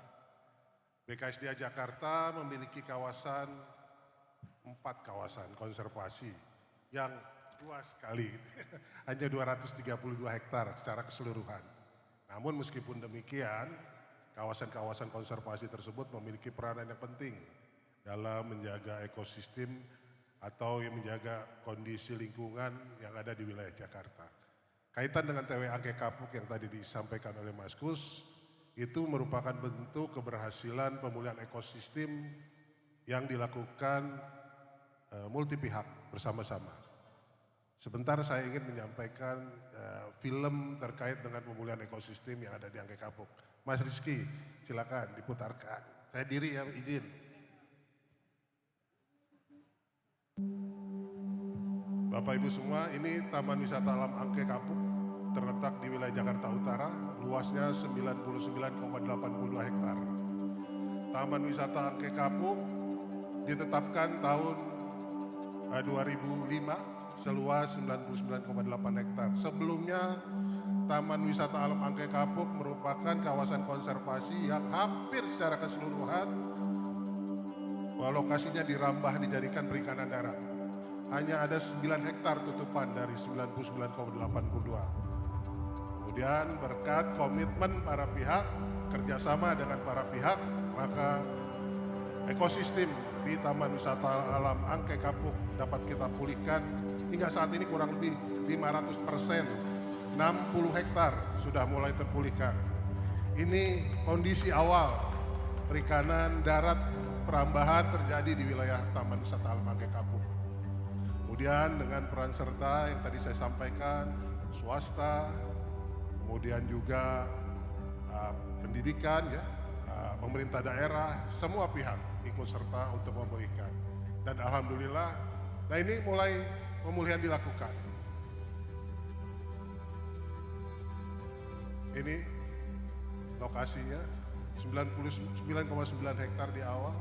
BKSDA Jakarta memiliki kawasan, 4 kawasan konservasi yang luas sekali, hanya 232 hektar secara keseluruhan. Namun meskipun demikian, kawasan-kawasan konservasi tersebut memiliki peranan yang penting dalam menjaga ekosistem atau yang menjaga kondisi lingkungan yang ada di wilayah Jakarta. Kaitan dengan TWA Angke Kapuk yang tadi disampaikan oleh Mas Gus, itu merupakan bentuk keberhasilan pemulihan ekosistem yang dilakukan multi pihak bersama-sama. Sebentar saya ingin menyampaikan film terkait dengan pemulihan ekosistem yang ada di Angke Kapuk. Mas Rizky, silakan diputarkan. Saya diri ya, izin. Bapak Ibu semua, ini Taman Wisata Alam Angke Kapuk terletak di wilayah Jakarta Utara, luasnya 99,82 hektar. Taman Wisata Angke Kapuk ditetapkan tahun 2005 seluas 99,8 hektar. Sebelumnya Taman Wisata Alam Angke Kapuk merupakan kawasan konservasi yang hampir secara keseluruhan lokasinya dirambah dijadikan perikanan darat. Hanya ada 9 hektar tutupan dari 99,82. Kemudian berkat komitmen para pihak, kerjasama dengan para pihak, maka ekosistem di Taman Wisata Alam Angke Kapuk dapat kita pulihkan hingga saat ini kurang lebih 500% 60 hektar sudah mulai terpulihkan. Ini kondisi awal perikanan darat perambahan terjadi di wilayah Taman Wisata Alam Angke Kapuk. Kemudian dengan peran serta yang tadi saya sampaikan, swasta, kemudian juga pendidikan, ya, pemerintah daerah, semua pihak ikut serta untuk memulihkan. Dan alhamdulillah, nah ini mulai pemulihan dilakukan. Ini lokasinya 99,9 hektar di awal.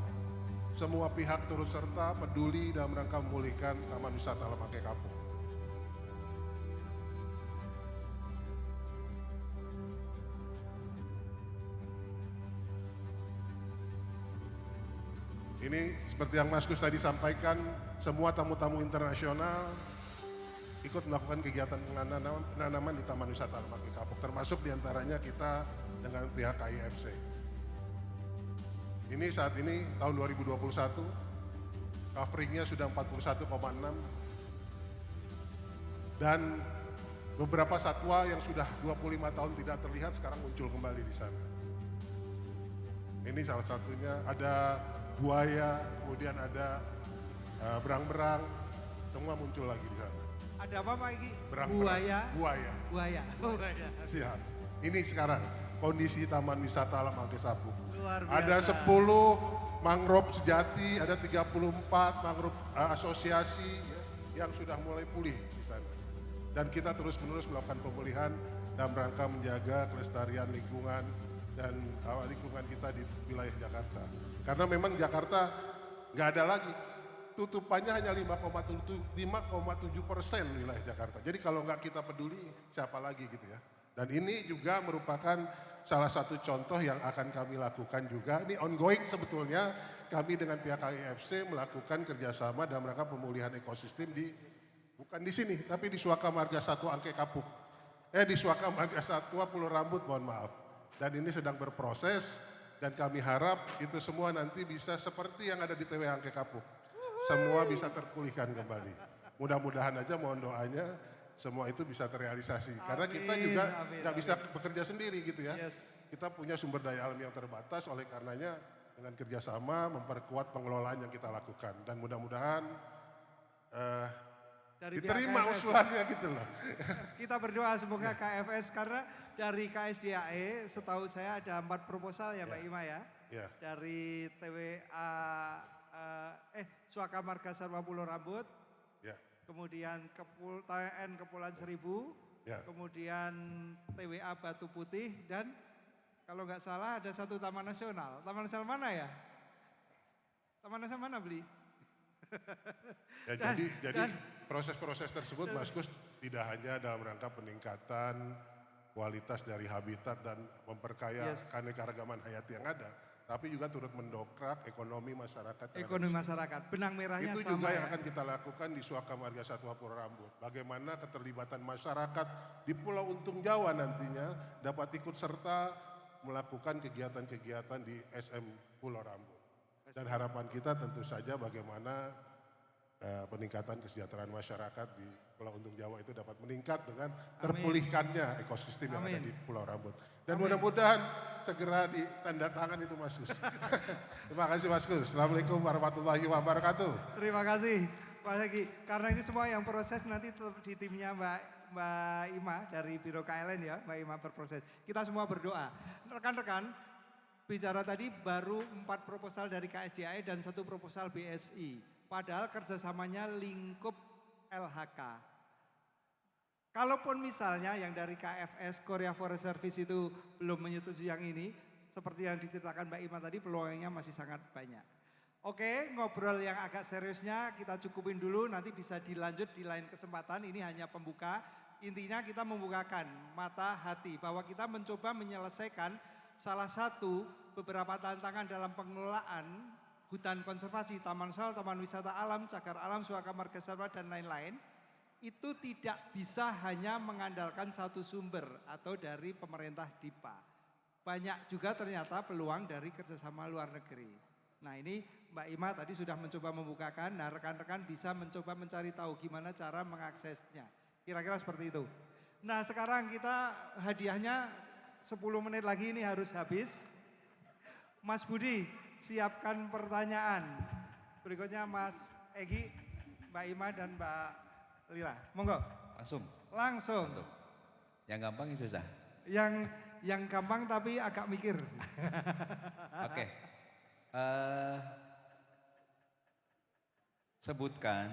Semua pihak turut serta peduli dalam rangka memulihkan Taman Wisata Alam Angke Kapuk. Ini seperti yang Mas Gus tadi sampaikan, semua tamu-tamu internasional ikut melakukan kegiatan penanaman di Taman Wisata Alam Angke Kapuk, termasuk diantaranya kita dengan pihak KIFC. Ini saat ini tahun 2021, coveringnya sudah 41,6, dan beberapa satwa yang sudah 25 tahun tidak terlihat sekarang muncul kembali di sana. Ini salah satunya, ada buaya, kemudian ada berang-berang, semua muncul lagi di sana. Ada apa Pak Egi? Buaya. Buaya. Buaya. Siap. Ini sekarang kondisi Taman Wisata Alam Angke Kapuk. Luar biasa. Ada 10 mangrove sejati, ada 34 mangrove asosiasi, ya, yang sudah mulai pulih di sana. Dan kita terus-menerus melakukan pemulihan dalam rangka menjaga kelestarian lingkungan dan lingkungan kita di wilayah Jakarta. Karena memang Jakarta nggak ada lagi, tutupannya hanya 5,7% wilayah Jakarta. Jadi kalau nggak kita peduli, siapa lagi gitu ya. Dan ini juga merupakan salah satu contoh yang akan kami lakukan juga. Ini ongoing sebetulnya, kami dengan pihak KIFC melakukan kerjasama dalam rangka pemulihan ekosistem bukan di sini, tapi di Suaka Marga Satwa Angke Kapuk. Di Suaka Marga Satwa Pulau Rambut, mohon maaf. Dan ini sedang berproses, dan kami harap itu semua nanti bisa seperti yang ada di TW Angke Kapuk. Semua bisa terpulihkan kembali. Mudah-mudahan aja, mohon doanya, semua itu bisa terrealisasi. Karena kita juga nggak bisa bekerja sendiri gitu ya. Yes. Kita punya sumber daya alam yang terbatas, oleh karenanya dengan kerjasama memperkuat pengelolaan yang kita lakukan. Dan mudah-mudahan Dari diterima pihak KFS. usulannya gitu loh. Kita berdoa semoga KFS, karena dari KSDAE setahu saya ada 4 proposal ya Mbak Ima ya. Ya. Dari TWA Suaka Marga Satwa Pulau Rambut, Ya. kemudian TN Kepulauan Seribu, Ya. kemudian TWA Batu Putih, dan kalau nggak salah ada satu Taman Nasional. Taman Nasional mana ya? Taman Nasional mana beli? Ya, jadi proses-proses tersebut Mas Kus tidak hanya dalam rangka peningkatan kualitas dari habitat dan memperkaya keanekaragaman hayati yang ada, tapi juga turut mendongkrak ekonomi masyarakat. Ekonomi masyarakat, benang merahnya itu sama juga yang ya? akan kita lakukan di Suaka Marga Satwa Pulau Rambut. Bagaimana keterlibatan masyarakat di Pulau Untung Jawa nantinya dapat ikut serta melakukan kegiatan-kegiatan di SM Pulau Rambut. Dan harapan kita tentu saja bagaimana peningkatan kesejahteraan masyarakat di Pulau Untung Jawa itu dapat meningkat dengan terpulihkannya ekosistem yang ada di Pulau Rambut. Dan mudah-mudahan segera ditandatangan itu Mas Gus. Terima kasih Mas Gus. Assalamualaikum warahmatullahi wabarakatuh. Terima kasih Pak Segi. Karena ini semua yang proses nanti tetap di timnya Mbak Ima dari Biro KLN ya, Mbak Ima berproses. Kita semua berdoa. Rekan-rekan, bicara tadi baru 4 proposal dari KSDAE dan 1 proposal BSI. Padahal kerjasamanya lingkup LHK. Kalaupun misalnya yang dari KFS, Korea Forest Service itu belum menyetujui yang ini, seperti yang diceritakan Mbak Ima tadi, peluangnya masih sangat banyak. Oke, ngobrol yang agak seriusnya kita cukupin dulu, nanti bisa dilanjut di lain kesempatan. Ini hanya pembuka. Intinya kita membukakan mata hati bahwa kita mencoba menyelesaikan salah satu beberapa tantangan dalam pengelolaan hutan konservasi, taman nasional, taman wisata alam, cagar alam, Suaka Marga Satwa dan lain-lain. Itu tidak bisa hanya mengandalkan satu sumber atau dari pemerintah DIPA. Banyak juga ternyata peluang dari kerjasama luar negeri. Nah ini Mbak Ima tadi sudah mencoba membukakan, nah rekan-rekan bisa mencoba mencari tahu gimana cara mengaksesnya. Kira-kira seperti itu. Nah sekarang kita hadiahnya 10 menit lagi ini harus habis. Mas Budi, siapkan pertanyaan. Berikutnya Mas Egi, Mbak Ima dan Mbak Lila. Monggo. Langsung. Langsung. Yang gampang yang susah. Yang gampang tapi agak mikir. Oke. Sebutkan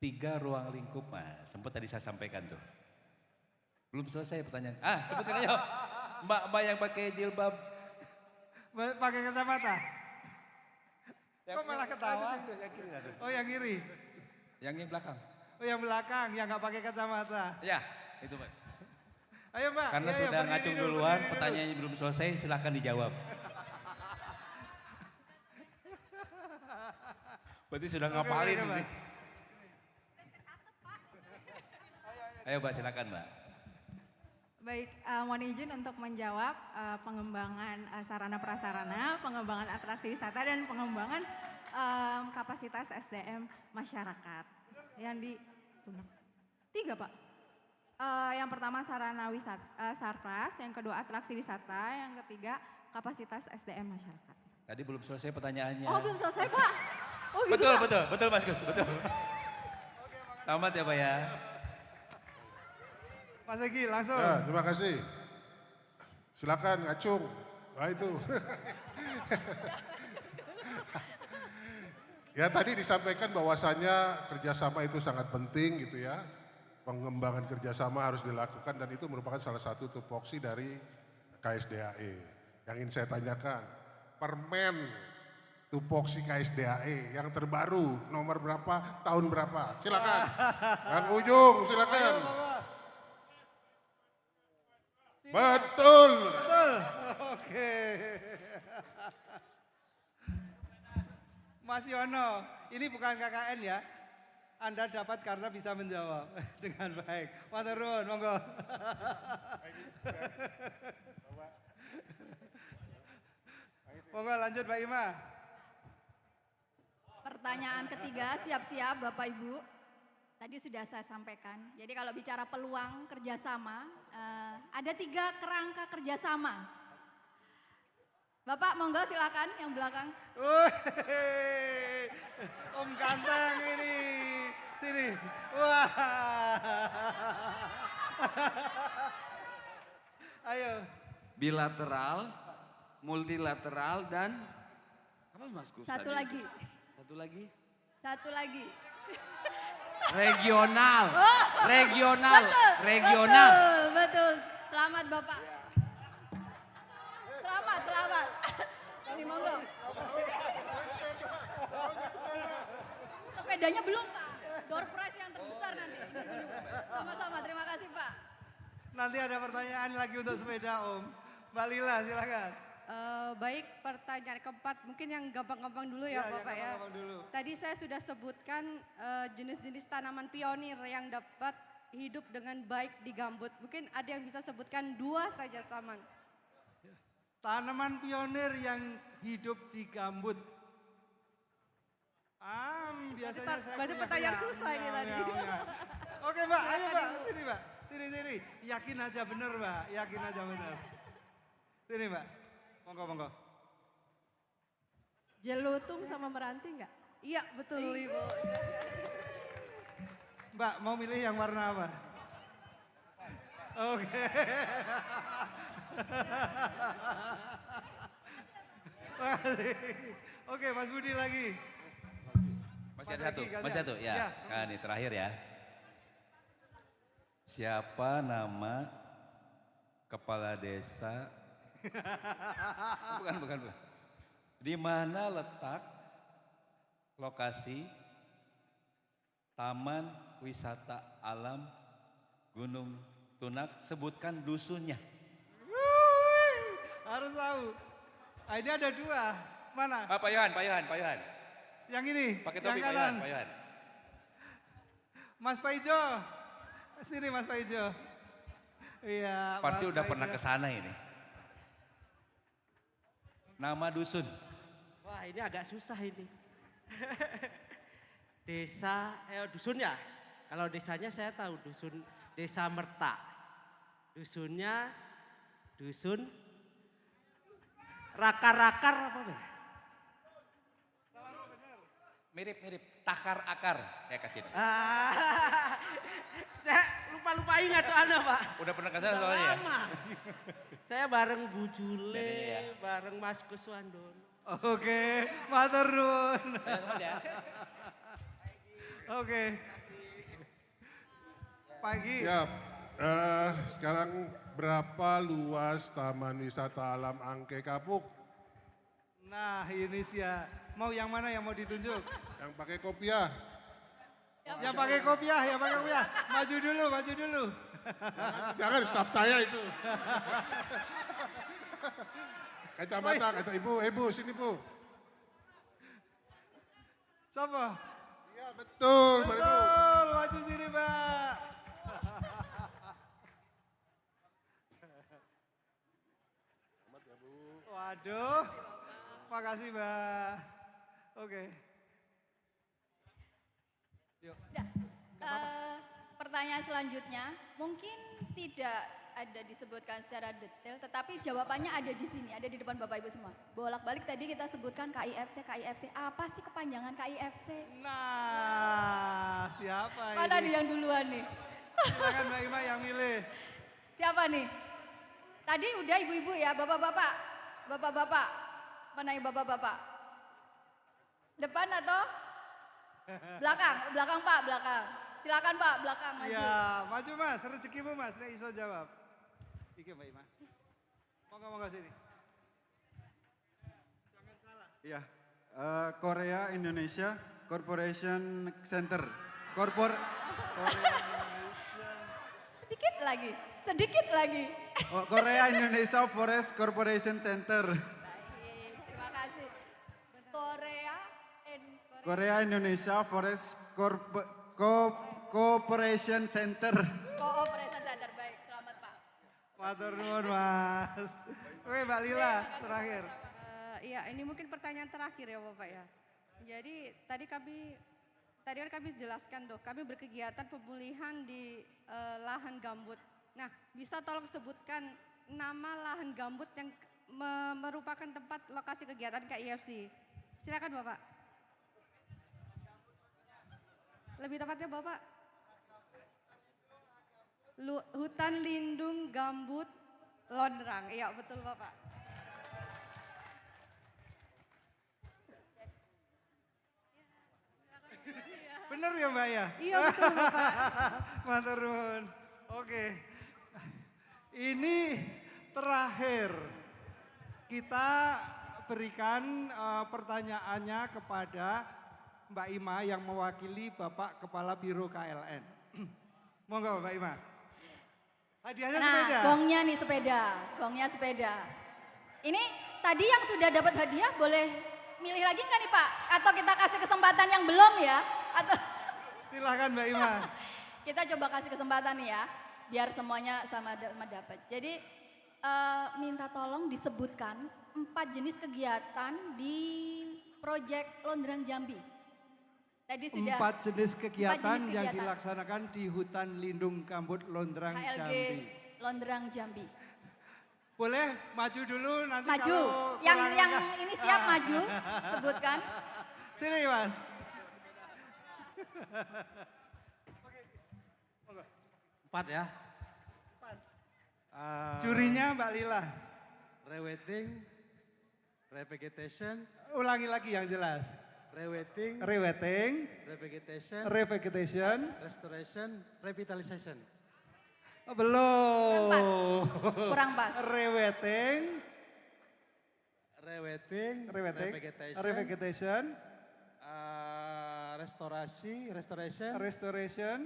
3 ruang lingkup. Nah, sempat tadi saya sampaikan tuh. Belum selesai pertanyaan. Sebutkan aja. Mbak-mbak yang pakai jilbab. Pakai kacamata. Yang, Kok malah ketawa? Yang kiri lah tuh. Oh yang kiri. Yang belakang. Oh yang belakang, yang nggak pakai kacamata. Ya, itu Mbak. Ayo Mbak. Karena ayo, sudah berdiri ngacung dulu, duluan, berdiri dulu. pertanyaannya belum selesai, silahkan dijawab. Berarti sudah Oke, ngapalin oke, Mbak. ini. Ayo Mbak, silakan Mbak. Baik, mohon izin untuk menjawab pengembangan sarana prasarana, pengembangan atraksi wisata dan pengembangan kapasitas SDM masyarakat. Yang di 3 Pak. Yang pertama sarana wisata, sarpras, yang kedua atraksi wisata, yang ketiga kapasitas SDM masyarakat. Tadi belum selesai pertanyaannya. Oh belum selesai Pak? Oh gitu Betul, Pak? betul Mas Gus, betul. Selamat ya Pak ya. Mas Egi langsung. Ya, terima kasih. Silakan ngacung. Wah itu. Ya tadi disampaikan bahwasannya kerjasama itu sangat penting gitu ya. Pengembangan kerjasama harus dilakukan dan itu merupakan salah satu tupoksi dari KSDAE. Yang ingin saya tanyakan, permen tupoksi KSDAE yang terbaru nomor berapa, tahun berapa? Silakan. Yang ujung silakan. Betul. Betul. Oke. Mas Yono, ini bukan KKN ya. Anda dapat karena bisa menjawab dengan baik. Maturun, monggo. Monggo lanjut Mbak Ima. Pertanyaan ketiga, siap-siap Bapak Ibu. Tadi sudah saya sampaikan. Jadi kalau bicara peluang kerjasama, ada 3 kerangka kerjasama. Bapak monggo silakan yang belakang. Wih, Om Ganteng ini. Sini. Wah. Ayo. Bilateral, multilateral dan apa Mas Gus Satu tadi? lagi. Satu lagi. Satu lagi. Regional. Regional. Betul. Regional. Betul, betul. Selamat Bapak. Selamat. Ini monggo. Sepedanya belum Pak. Door prize yang terbesar nanti. Sama-sama, terima kasih Pak. Nanti ada pertanyaan lagi untuk sepeda Om. Mbak Lila silakan. Baik, pertanyaan keempat mungkin yang gampang-gampang dulu ya, Bapak ya. gampang-gampang dulu. Tadi saya sudah sebutkan jenis-jenis tanaman pionir yang dapat hidup dengan baik di gambut. Mungkin ada yang bisa sebutkan 2 saja Saman. Tanaman pionir yang hidup di gambut. Biasanya saya berarti punya pertanyaan kayak susah ini tadi. Oke Mbak, ayo Silakan, Mbak, Ibu. sini Mbak. Sini. Yakin aja bener Mbak, yakin aja bener. Sini Mbak, monggo. Jelutung sama meranti enggak? Iya, betul Ibu. Mbak, mau milih yang warna apa? Oke. Oke, Mas Budi lagi. Masih Mas ada satu, Egi, gantian. masih satu ya. Ya. Nah, ini terakhir ya. Siapa nama kepala desa? Bukan. Di mana letak lokasi Taman Wisata Alam Gunung Tunak? Sebutkan dusunnya. Harus tahu. Ini ada 2. Mana? Pak Yohan. Yang ini, Pakai yang topi Pak kanan. Yohan. Mas Paijo. Sini Mas Paijo. Iya. Pasti Mas udah Paijo. pernah ke sana ini. Nama dusun. Wah ini agak susah ini. Dusun ya? Kalau desanya saya tahu dusun Desa Merta. Dusunnya dusun Rakar-Rakar apa deh? Mirip-mirip, takar akar. Kasih. Saya lupa ingat soalnya Pak. Udah pernah ke sana Sudah soalnya ya? lama. Saya bareng Bu Jule, Dedenya ya? bareng Mas Kuswandono. Oke, matur nuwun. Ya. Oke. Pagi. Siap. Sekarang berapa luas Taman Wisata Alam Angke Kapuk? Nah ini sih ya. Mau yang mana yang mau ditunjuk? Yang pakai kopiah. Yang pakai kopiah, yang pakai kopiah. Maju dulu, maju dulu. Jangan staf saya itu. Kacamata, kata ibu, sini bu. Siapa? Iya betul, Mbak Ibu. Betul, maju sini Mbak. Waduh, makasih Mbak. Oke. Yuk. Pertanyaan selanjutnya mungkin tidak ada disebutkan secara detail, tetapi jawabannya ada di sini, ada di depan Bapak Ibu semua. Bolak-balik tadi kita sebutkan KIFC. Apa sih kepanjangan KIFC? Nah, siapa Mana ini? nih yang duluan nih? Silakan Mbak Ima yang milih. Siapa nih? Tadi udah ibu-ibu ya, bapak-bapak. Bapak-bapak. Mana yang bapak-bapak? Depan atau belakang? Belakang Pak, belakang. Silakan Pak, belakang maju. Ya, maju Mas, rezekimu Mas, nek iso jawab. Iki Mbak Ima. Monggo sini. Jangan salah. Iya, Korea Indonesia Corporation Center. Sedikit lagi. Korea Indonesia Forest Corporation Center. Terima kasih. Korea Indonesia Forest Corporation Center. Cooperation Center, baik. Selamat Pak. Matur nuwun Mas. Oke Mbak Lila, terakhir. Iya, ini mungkin pertanyaan terakhir ya Bapak ya. Jadi tadi kan kami jelaskan tuh, kami berkegiatan pemulihan di lahan gambut. Nah, bisa tolong sebutkan nama lahan gambut yang merupakan tempat lokasi kegiatan KIFC. Silakan Bapak. Lebih tepatnya Bapak. Hutan Lindung Gambut Londrang. Iya, betul Bapak. Bener ya Mbak ya? Iya betul Bapak. Matur nuwun. Oke. Ini terakhir kita berikan pertanyaannya kepada Mbak Ima yang mewakili Bapak Kepala Biro KLN. Monggo Mbak Ima. Hadiahnya sepeda. Gongnya sepeda. Ini tadi yang sudah dapat hadiah boleh milih lagi nggak nih Pak? Atau kita kasih kesempatan yang belum ya? Atau Silahkan Mbak Ima. kita coba kasih kesempatan nih ya, biar semuanya sama dapat. Jadi minta tolong disebutkan 4 jenis kegiatan di Proyek Londrang Jambi. Tadi sudah 4 jenis kegiatan jenis yang kegiatan. dilaksanakan di Hutan Lindung Gambut Londrang HLG Jambi. Londrang Jambi. Boleh maju dulu nanti Maju, kalau yang kurang- ini siap maju, sebutkan. Sini Mas. Empat ya. Jurinya Mbak Lila. Reweting, revegetation, Ulangi lagi yang jelas. reweting, Reweting, revegetation, revegetation, restoration, revitalization. oh, belum. Kurang pas. Reweting, Reweting, reweting, revegetation, revegetation, restorasi, restoration, restoration.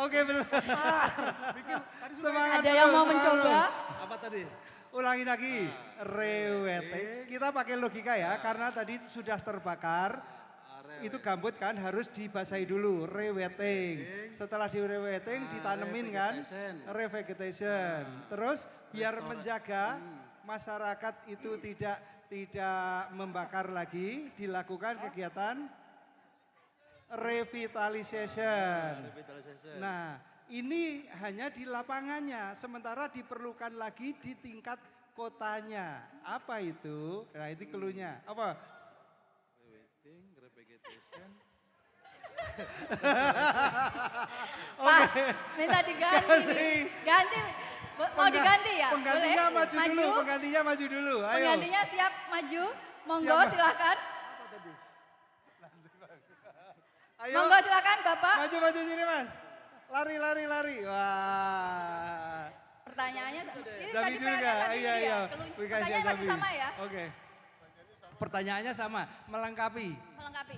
Oke belum. Semangat. Ada yang terus, mau semangat mencoba? terus. apa tadi? Ulangi lagi. Reweting. Kita pakai logika ya, karena tadi sudah terbakar. Itu gambut kan harus dibasahi dulu, reweting. Setelah direweting ditanemin kan, revegetation. Terus biar menjaga masyarakat itu tidak membakar lagi, dilakukan kegiatan revitalization. Nah, ini hanya di lapangannya, sementara diperlukan lagi di tingkat kotanya. Apa itu? Nah, itu clue-nya. Apa? Pak, minta diganti nih. Ganti. Mau diganti ya? Penggantinya Boleh? maju dulu, penggantinya maju dulu. Ayo. Penggantinya siap maju. Monggo Siap. silakan. Ayo. Monggo silakan Bapak. Maju sini Mas. Lari. Wah. Pertanyaannya ini Jambi tadi juga. PR-nya tadi Iya. ya. Berikan Pertanyaannya masih Jambi. sama ya? Oke. Pertanyaannya sama, melengkapi. Melengkapi.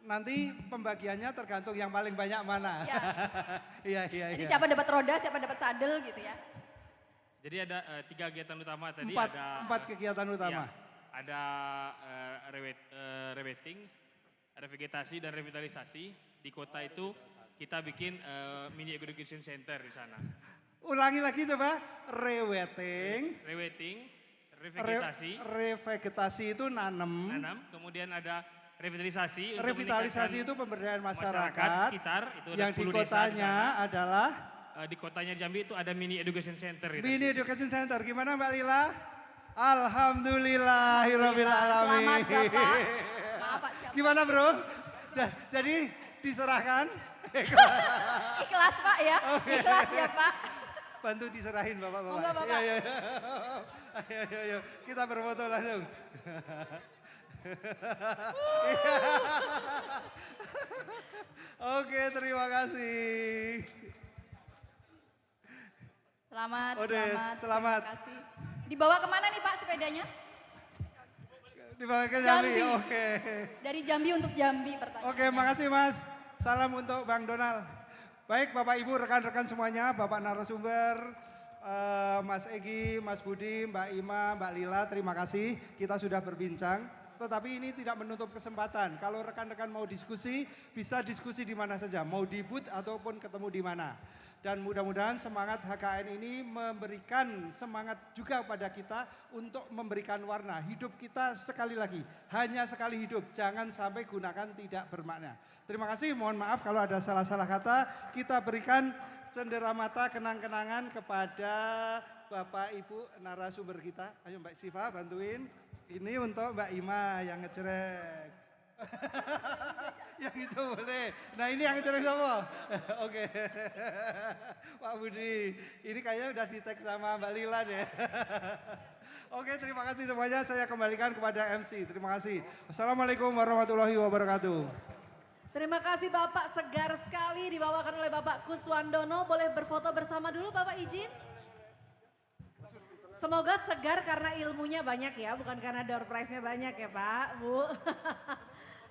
Nanti pembagiannya tergantung yang paling banyak mana. Ya. Iya. Jadi siapa dapat roda, siapa dapat sadel gitu ya. Jadi ada 3 kegiatan utama tadi. Empat kegiatan utama. Ya, ada reweting, revegetasi dan revitalisasi. Di kota itu kita bikin mini education center di sana. Ulangi lagi coba, reweting, revegetasi itu nanam, kemudian ada revitalisasi. revitalisasi itu pemberdayaan masyarakat, sekitar, itu ada yang di 10 desa kotanya adalah di kotanya Jambi itu ada mini education center. Gitu. Mini Education Center. Gimana Mbak Lila? Alhamdulillahirabbil alamin. Selamat Bapak. Maaf Pak siapa? Gimana Bro? Jadi diserahkan? Ikhlas Pak ya. Ikhlas ya Pak. Bantu diserahin Bapak-bapak. Monggo, Bapak. Iya. Ayo. Kita berfoto langsung. Oke, terima kasih. Selamat. Selamat. Terima kasih. Dibawa kemana nih Pak sepedanya? Dibawa ke Jambi. Jambi. Oke. Dari Jambi untuk Jambi pertanyaan. Oke, makasih Mas. Salam untuk Bang Donald. Baik Bapak Ibu, rekan-rekan semuanya, Bapak narasumber, Mas Egi, Mas Budi, Mbak Ima, Mbak Lila, terima kasih. Kita sudah berbincang. Tetapi ini tidak menutup kesempatan. Kalau rekan-rekan mau diskusi, bisa diskusi di mana saja. Mau di booth ataupun ketemu di mana. Dan mudah-mudahan semangat HKN ini memberikan semangat juga pada kita untuk memberikan warna. Hidup kita sekali lagi, hanya sekali hidup. Jangan sampai gunakan tidak bermakna. Terima kasih, mohon maaf kalau ada salah-salah kata. Kita berikan cenderamata kenang-kenangan kepada Bapak Ibu narasumber kita. Ayo Mbak Siva bantuin. Ini untuk Mbak Ima yang ngecerek. Yang itu boleh. Nah ini yang ngecerek siapa? Oke. Pak Budi, ini kayaknya udah di tag sama Mbak Lila deh. Oke, terima kasih semuanya. Saya kembalikan kepada MC. Terima kasih. Wassalamualaikum warahmatullahi wabarakatuh. Terima kasih Bapak, segar sekali dibawakan oleh Bapak Kuswandono. Boleh berfoto bersama dulu Bapak izin? Semoga segar karena ilmunya banyak ya, bukan karena door prize-nya banyak ya Pak, Bu.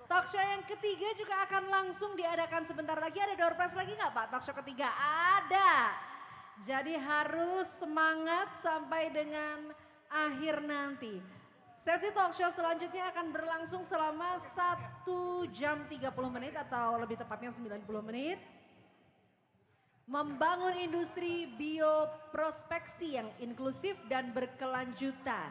Talk show yang ketiga juga akan langsung diadakan sebentar lagi. Ada door prize lagi nggak Pak? Talk show ketiga ada. Jadi harus semangat sampai dengan akhir nanti. Sesi talk show selanjutnya akan berlangsung selama 1 jam 30 menit atau lebih tepatnya 90 menit. Membangun industri bioprospeksi yang inklusif dan berkelanjutan.